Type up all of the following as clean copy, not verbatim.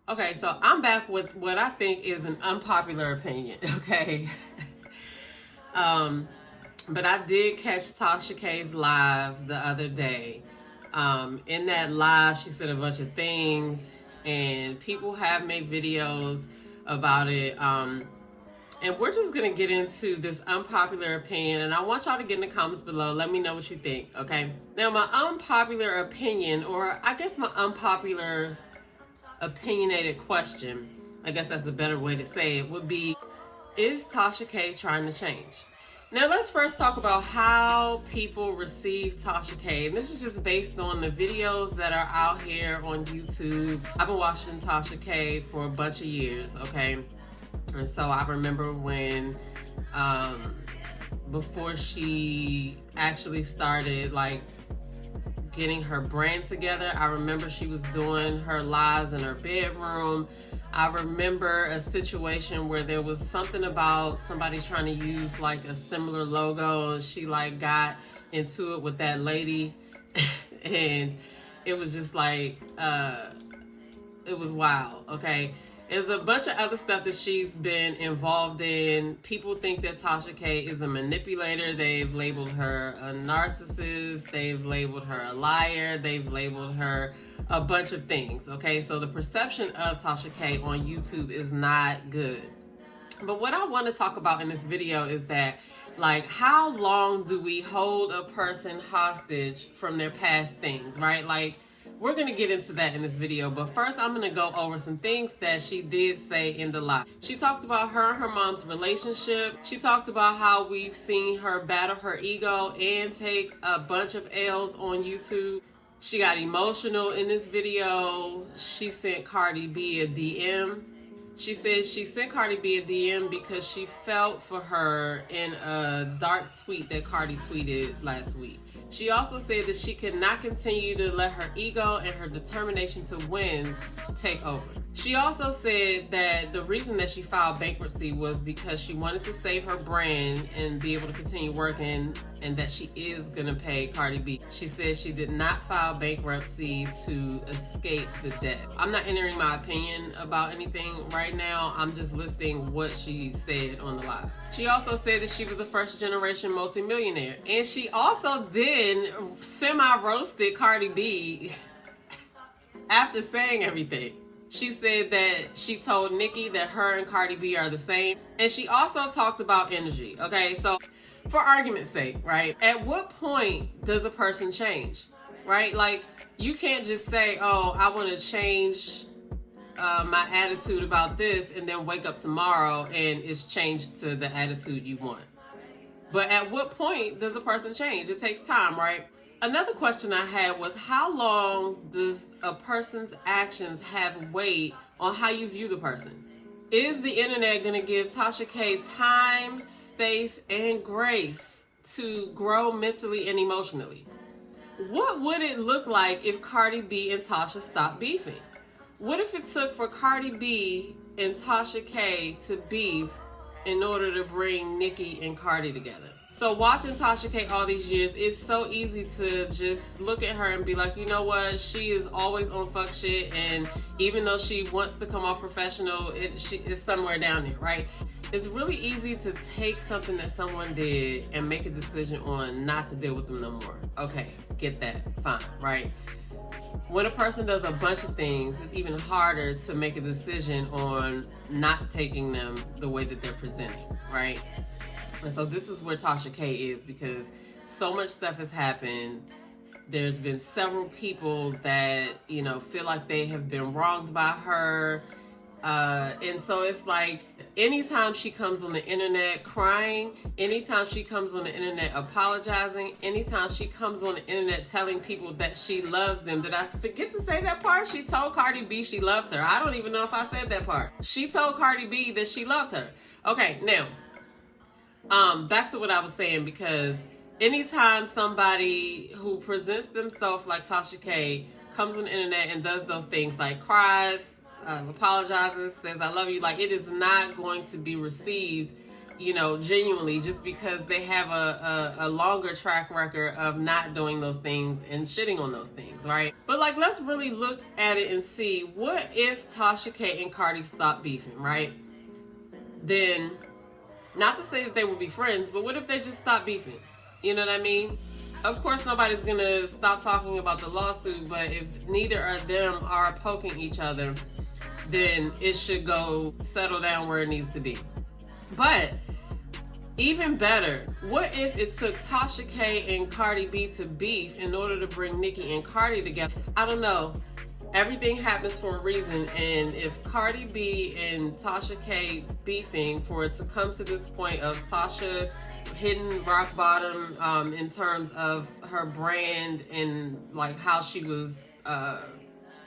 Okay, so I'm back with what I think is an unpopular opinion, okay? But I did catch Tasha K's live the other day. In that live, she said a bunch of things, and people have made videos about it. And we're just going to get into this unpopular opinion, and I want y'all to get in the comments below. Let me know what you think, okay? Now, my unpopular opinion, or I guess my unpopular opinionated question, I guess that's a better way to say it, would be, is Tasha K trying to change? Now let's first talk about how people receive Tasha K. And this is just based on the videos that are out here on YouTube. I've been watching Tasha K for a bunch of years, okay? And so I remember when, before she actually started like getting her brand together, I remember she was doing her lives in her bedroom. I remember a situation where there was something about somebody trying to use like a similar logo, and she like got into it with that lady and it was just like it was wild, okay? There's a bunch of other stuff that she's been involved in. People think that Tasha K is a manipulator. They've labeled her a narcissist. They've labeled her a liar. They've labeled her a bunch of things, okay? So the perception of Tasha K on YouTube is not good. But what I want to talk about in this video is that, like, how long do we hold a person hostage from their past things, right? Like, we're going to get into that in this video, but first I'm going to go over some things that she did say in the live. She talked about her and her mom's relationship. She talked about how we've seen her battle her ego and take a bunch of L's on YouTube. She got emotional in this video. She sent Cardi B a DM. She said she sent Cardi B a DM because she felt for her in a dark tweet that Cardi tweeted last week. She also said that she could not continue to let her ego and her determination to win take over. She also said that the reason that she filed bankruptcy was because she wanted to save her brand and be able to continue working, and that she is gonna pay Cardi B. She said she did not file bankruptcy to escape the debt. I'm not entering my opinion about anything right now. I'm just listing what she said on the live. She also said that she was a first generation multimillionaire, and she also then semi-roasted Cardi B after saying everything. She said that she told Nicki that her and Cardi B are the same. And she also talked about energy, okay? So for argument's sake, right? At what point does a person change, right? Like, you can't just say, oh, I want to change my attitude about this, and then wake up tomorrow and it's changed to the attitude you want. But at what point does a person change? It takes time, right? Another question I had was, how long does a person's actions have weight on how you view the person? Is the internet going to give Tasha K time, space, and grace to grow mentally and emotionally? What would it look like if Cardi B and Tasha stopped beefing? What if it took for Cardi B and Tasha K to beef in order to bring Nicki and Cardi together? So watching Tasha K all these years, it's so easy to just look at her and be like, you know what, she is always on fuck shit, and even though she wants to come off professional, it's somewhere down there, right? It's really easy to take something that someone did and make a decision on not to deal with them no more. Okay, get that, fine, right? When a person does a bunch of things, it's even harder to make a decision on not taking them the way that they're presented, right? And so this is where Tasha K is, because so much stuff has happened. There's been several people that, you know, feel like they have been wronged by her. And so it's like, anytime she comes on the internet crying, anytime she comes on the internet apologizing, anytime she comes on the internet telling people that she loves them. Did I forget to say that part? She told Cardi B she loved her. I don't even know if I said that part. She told Cardi B that she loved her. Okay, now, back to what I was saying, because anytime somebody who presents themselves like Tasha K comes on the internet and does those things, like cries, apologizes, says I love you, like, it is not going to be received you know, genuinely, just because they have a longer track record of not doing those things and shitting on those things, right? But like, let's really look at it and see, what if Tasha K and Cardi stopped beefing, right? Then, not to say that they would be friends, but what if they just stopped beefing? You know what I mean? Of course, nobody's gonna stop talking about the lawsuit, but if neither of them are poking each other, then it should go settle down where it needs to be. But even better, what if it took Tasha K and Cardi B to beef in order to bring Nicki and Cardi together? I don't know. Everything happens for a reason, and if Cardi B and Tasha K beefing for it to come to this point of Tasha hitting rock bottom in terms of her brand and like how she was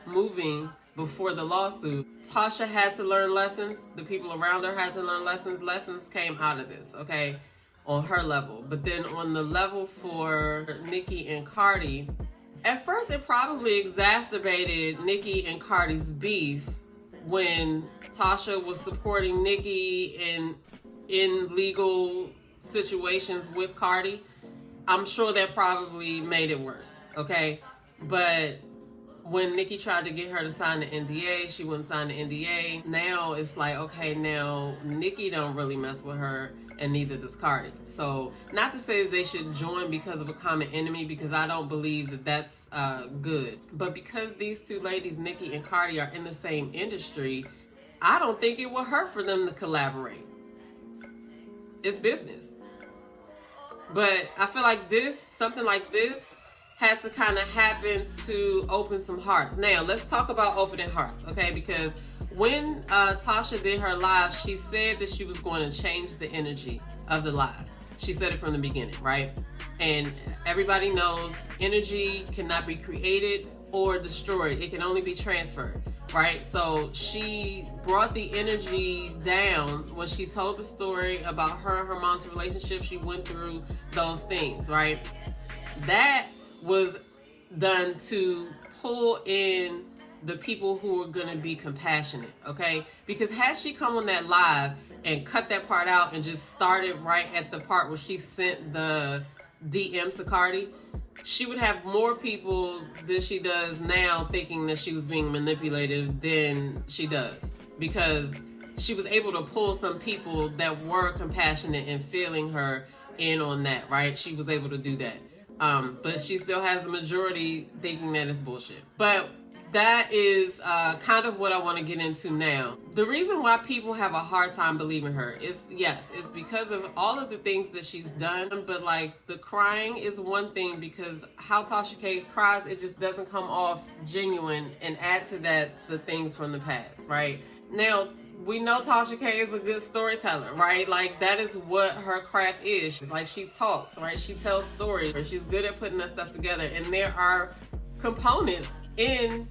moving before the lawsuit, Tasha had to learn lessons. The people around her had to learn lessons. Lessons came out of this, okay, on her level. But then on the level for Nicki and Cardi, at first it probably exacerbated Nicki and Cardi's beef when Tasha was supporting Nicki in legal situations with Cardi. I'm sure that probably made it worse, okay? But when Nicki tried to get her to sign the NDA, she wouldn't sign the NDA. Now it's like, okay, now Nicki don't really mess with her, and neither does Cardi. So, not to say that they should join because of a common enemy, because I don't believe that that's good. But because these two ladies, Nicki and Cardi, are in the same industry, I don't think it will hurt for them to collaborate. It's business. But I feel like something like this, had to kind of happen to open some hearts. Now, let's talk about opening hearts, okay? Because when Tasha did her live, she said that she was going to change the energy of the live. She said it from the beginning, right? And everybody knows energy cannot be created or destroyed. It can only be transferred, right? So she brought the energy down when she told the story about her and her mom's relationship. She went through those things, right? That was done to pull in the people who are going to be compassionate, okay? Because had she come on that live and cut that part out and just started right at the part where she sent the DM to Cardi, she would have more people than she does now thinking that she was being manipulated than she does. Because she was able to pull some people that were compassionate and feeling her in on that, right? She was able to do that. But she still has a majority thinking that it's bullshit. But that is kind of what I want to get into now. The reason why people have a hard time believing her is, yes, it's because of all of the things that she's done. But like, the crying is one thing, because how Tasha K cries, it just doesn't come off genuine, and add to that the things from the past, right? Now, we know Tasha K is a good storyteller, right? Like, that is what her craft is. Like, she talks, right? She tells stories. She's good at putting that stuff together. And there are components in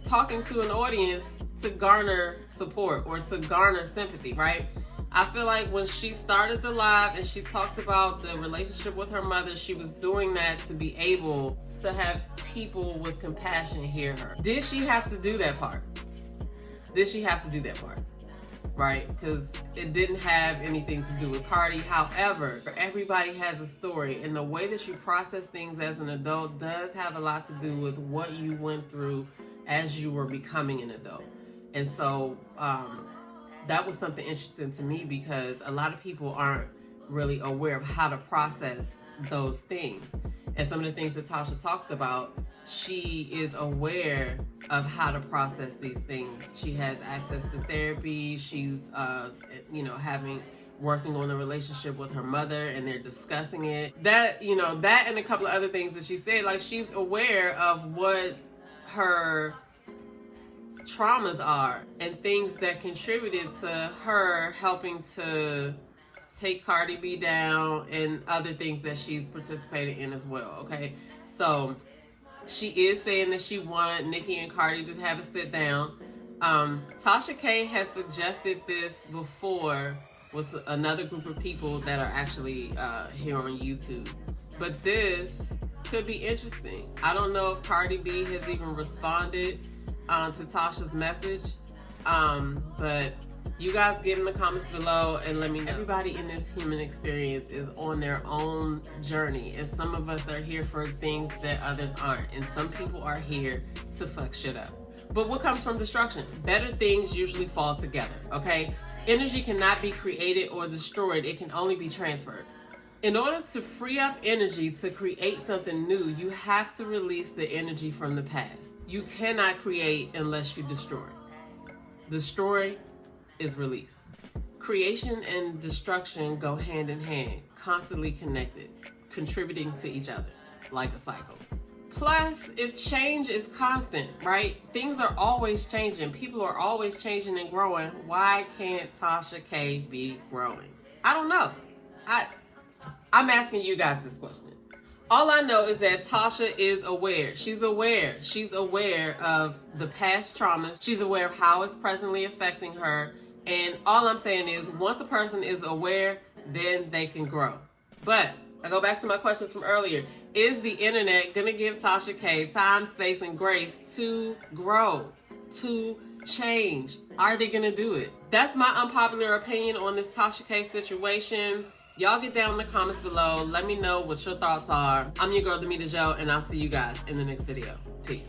talking to an audience to garner support or to garner sympathy, right? I feel like when she started the live and she talked about the relationship with her mother, she was doing that to be able to have people with compassion hear her. Did she have to do that part? Did she have to do that part? Right? Because it didn't have anything to do with Cardi. However, everybody has a story, and the way that you process things as an adult does have a lot to do with what you went through as you were becoming an adult. And so that was something interesting to me, because a lot of people aren't really aware of how to process those things. And some of the things that Tasha talked about, she is aware of how to process these things. She has access to therapy. She's, working on the relationship with her mother, and they're discussing it. That and a couple of other things that she said, like, she's aware of what her traumas are and things that contributed to her helping to take Cardi B down and other things that she's participated in as well, okay? So she is saying that she wanted Nicki and Cardi to have a sit down. Tasha K has suggested this before with another group of people that are actually here on YouTube. But this could be interesting. I don't know if Cardi B has even responded to Tasha's message, but You guys get in the comments below and let me know. Everybody in this human experience is on their own journey, and some of us are here for things that others aren't, and some people are here to fuck shit up. But what comes from destruction? Better things usually fall together, okay? Energy cannot be created or destroyed. It can only be transferred. In order to free up energy to create something new, you have to release the energy from the past. You cannot create unless you destroy. Destroy is release. Creation and destruction go hand in hand, constantly connected, contributing to each other like a cycle. Plus, if change is constant, right? Things are always changing. People are always changing and growing. Why can't Tasha K be growing? I don't know. I'm asking you guys this question. All I know is that Tasha is aware. She's aware. She's aware of the past traumas. She's aware of how it's presently affecting her. And all I'm saying is, once a person is aware, then they can grow. But I go back to my questions from earlier. Is the internet going to give Tasha K time, space, and grace to grow, to change? Are they going to do it? That's my unpopular opinion on this Tasha K situation. Y'all get down in the comments below. Let me know what your thoughts are. I'm your girl, Demita Jo, and I'll see you guys in the next video. Peace.